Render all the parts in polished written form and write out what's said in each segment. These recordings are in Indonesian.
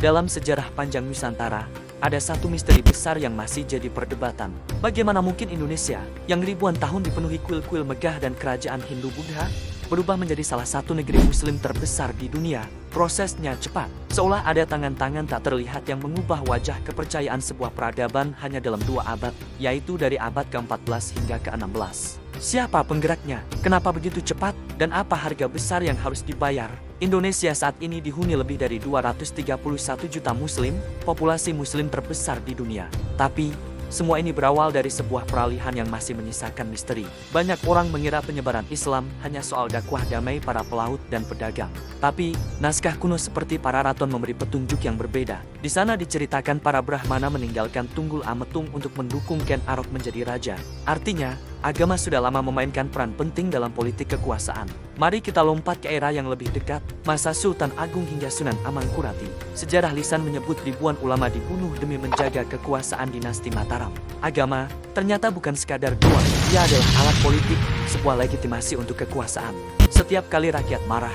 Dalam sejarah panjang Nusantara, ada satu misteri besar yang masih jadi perdebatan. Bagaimana mungkin Indonesia, yang ribuan tahun dipenuhi kuil-kuil megah dan kerajaan Hindu-Buddha, berubah menjadi salah satu negeri muslim terbesar di dunia? Prosesnya cepat, seolah ada tangan-tangan tak terlihat yang mengubah wajah kepercayaan sebuah peradaban hanya dalam 2 abad, yaitu dari abad ke-14 hingga ke-16. Siapa penggeraknya? Kenapa begitu cepat? Dan apa harga besar yang harus dibayar? Indonesia saat ini dihuni lebih dari 231 juta muslim, populasi muslim terbesar di dunia. Tapi, semua ini berawal dari sebuah peralihan yang masih menyisakan misteri. Banyak orang mengira penyebaran Islam hanya soal dakwah damai para pelaut dan pedagang. Tapi, naskah kuno seperti Pararaton memberi petunjuk yang berbeda. Di sana diceritakan para Brahmana meninggalkan Tunggul Ametung untuk mendukung Ken Arok menjadi raja. Artinya, agama sudah lama memainkan peran penting dalam politik kekuasaan. Mari kita lompat ke era yang lebih dekat, masa Sultan Agung hingga Sunan Amangkurat. Sejarah lisan menyebut ribuan ulama dibunuh demi menjaga kekuasaan dinasti Mataram. Agama ternyata bukan sekadar doa, ia adalah alat politik, sebuah legitimasi untuk kekuasaan. Setiap kali rakyat marah,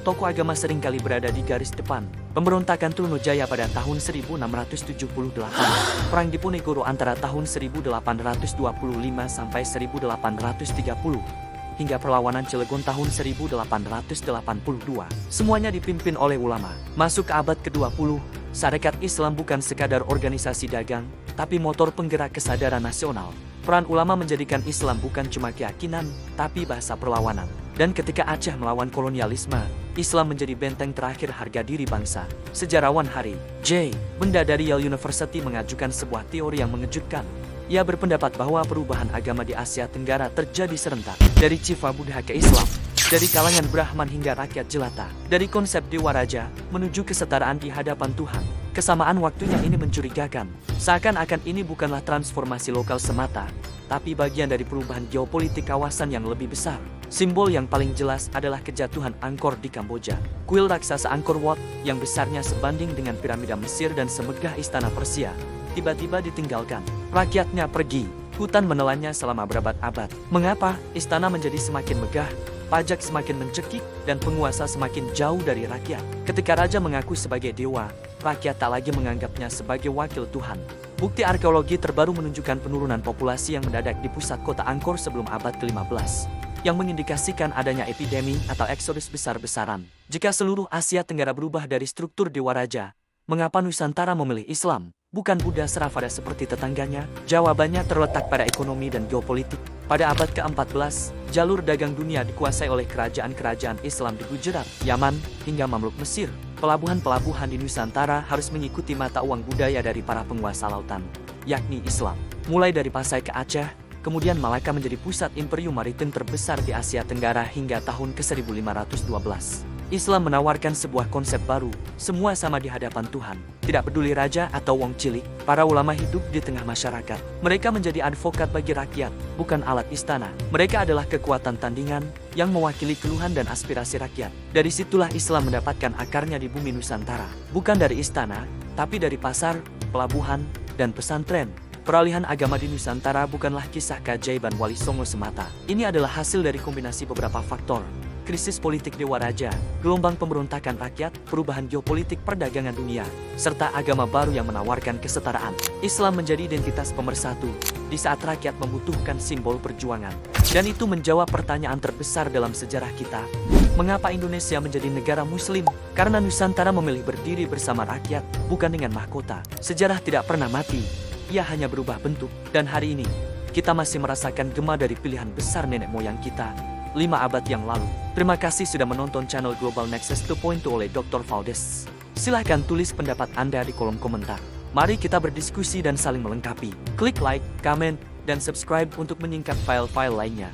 tokoh agama seringkali berada di garis depan. Pemberontakan Trunajaya pada tahun 1678, Perang Diponegoro antara tahun 1825 sampai 1830, hingga perlawanan Cilegon tahun 1882. Semuanya dipimpin oleh ulama. Masuk ke abad ke-20, Sarekat Islam bukan sekadar organisasi dagang, tapi motor penggerak kesadaran nasional. Peran ulama menjadikan Islam bukan cuma keyakinan, tapi bahasa perlawanan. Dan ketika Aceh melawan kolonialisme, Islam menjadi benteng terakhir harga diri bangsa. Sejarawan Harry J. Benda dari Yale University mengajukan sebuah teori yang mengejutkan. Ia berpendapat bahwa perubahan agama di Asia Tenggara terjadi serentak, dari Civa Buddha ke Islam, dari kalangan Brahman hingga rakyat jelata, dari konsep Dewa Raja menuju kesetaraan di hadapan Tuhan. Kesamaan waktunya ini mencurigakan. Seakan-akan ini bukanlah transformasi lokal semata, tapi bagian dari perubahan geopolitik kawasan yang lebih besar. Simbol yang paling jelas adalah kejatuhan Angkor di Kamboja. Kuil raksasa Angkor Wat yang besarnya sebanding dengan piramida Mesir dan semegah istana Persia, tiba-tiba ditinggalkan. Rakyatnya pergi, hutan menelannya selama berabad-abad. Mengapa istana menjadi semakin megah, pajak semakin mencekik, dan penguasa semakin jauh dari rakyat? Ketika raja mengaku sebagai dewa, rakyat tak lagi menganggapnya sebagai wakil Tuhan. Bukti arkeologi terbaru menunjukkan penurunan populasi yang mendadak di pusat kota Angkor sebelum abad ke-15, yang mengindikasikan adanya epidemi atau eksodus besar-besaran. Jika seluruh Asia Tenggara berubah dari struktur dewa raja, mengapa Nusantara memilih Islam, bukan Buddha Theravada seperti tetangganya? Jawabannya terletak pada ekonomi dan geopolitik. Pada abad ke-14, jalur dagang dunia dikuasai oleh kerajaan-kerajaan Islam di Gujarat, Yaman, hingga Mamluk Mesir. Pelabuhan-pelabuhan di Nusantara harus mengikuti mata uang budaya dari para penguasa lautan, yakni Islam. Mulai dari Pasai ke Aceh, kemudian Malaka menjadi pusat imperium maritim terbesar di Asia Tenggara hingga tahun ke-1512. Islam menawarkan sebuah konsep baru, semua sama di hadapan Tuhan. Tidak peduli raja atau wong cilik, para ulama hidup di tengah masyarakat. Mereka menjadi advokat bagi rakyat, bukan alat istana. Mereka adalah kekuatan tandingan yang mewakili keluhan dan aspirasi rakyat. Dari situlah Islam mendapatkan akarnya di bumi Nusantara. Bukan dari istana, tapi dari pasar, pelabuhan, dan pesantren. Peralihan agama di Nusantara bukanlah kisah keajaiban Wali Songo semata. Ini adalah hasil dari kombinasi beberapa faktor. Krisis politik Dewa Raja, gelombang pemberontakan rakyat, perubahan geopolitik perdagangan dunia, serta agama baru yang menawarkan kesetaraan. Islam menjadi identitas pemersatu di saat rakyat membutuhkan simbol perjuangan. Dan itu menjawab pertanyaan terbesar dalam sejarah kita. Mengapa Indonesia menjadi negara muslim? Karena Nusantara memilih berdiri bersama rakyat, bukan dengan mahkota. Sejarah tidak pernah mati, ia hanya berubah bentuk. Dan hari ini, kita masih merasakan gema dari pilihan besar nenek moyang kita 5 abad yang lalu. Terima kasih sudah menonton channel Global Nexus 2.0 oleh Dr. Valdes. Silahkan tulis pendapat Anda di kolom komentar. Mari kita berdiskusi dan saling melengkapi. Klik like, comment, dan subscribe untuk menyingkat file-file lainnya.